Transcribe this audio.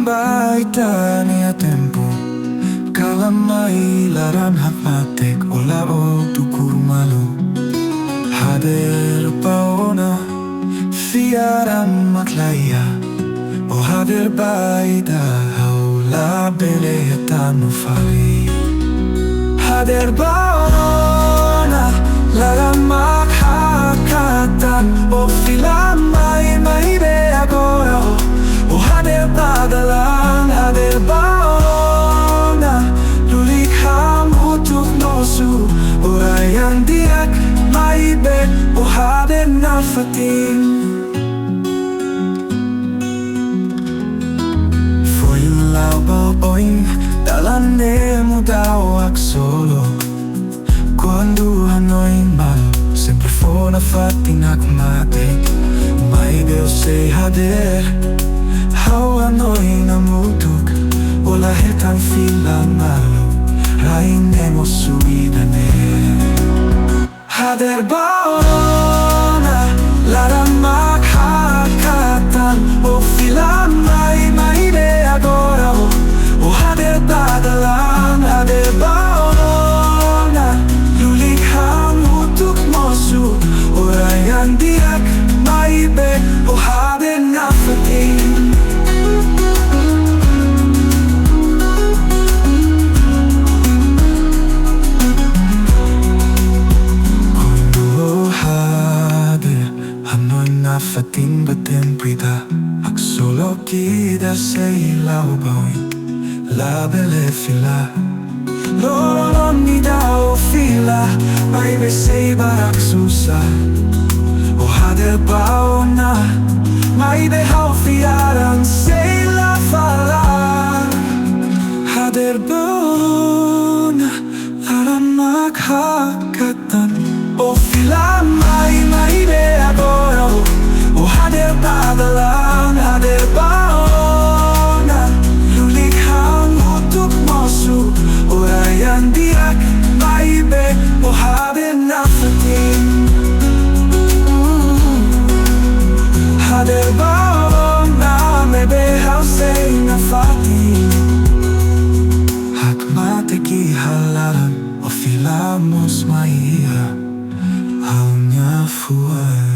baita ni a tempo kalamai laran hapmatek ola o tukur malu hader Ba Ona fiaran matlaya o hader baita hau labele hatanu fahe hader Ba Ona laran maghakatan o filamay maibe agora o hader padalan hader Ba Ona lulikham hotu nosu orayan diak maibe o hader nafatin Oing dalan mo daw solo quando hanoi mal sempre fona fatin akmatik may Deus say hader how hanoi hamutuk wala hetan fila malo rain nemo suidane hader Ba Ona lara maghakatan o fila may be agora o hader padalan hader Ba Ona lulikham hotu mosu orayan diak maibe o hader nafatin Fatin batin prida aksolo kida say laubawi labele fila lolon ni dao fila may be say barak susa o hader Ba Ona may be hau fiaran say la fala hader Ba Ona aran maghakatan o fila may be agora o hader padalan hader Ba Ona lulikham hotu mosu orayan diak maibe o hader nafatin hader Ba Ona mebe hau say nafatin hakmateki halalan o filamos maiha hau nya fuay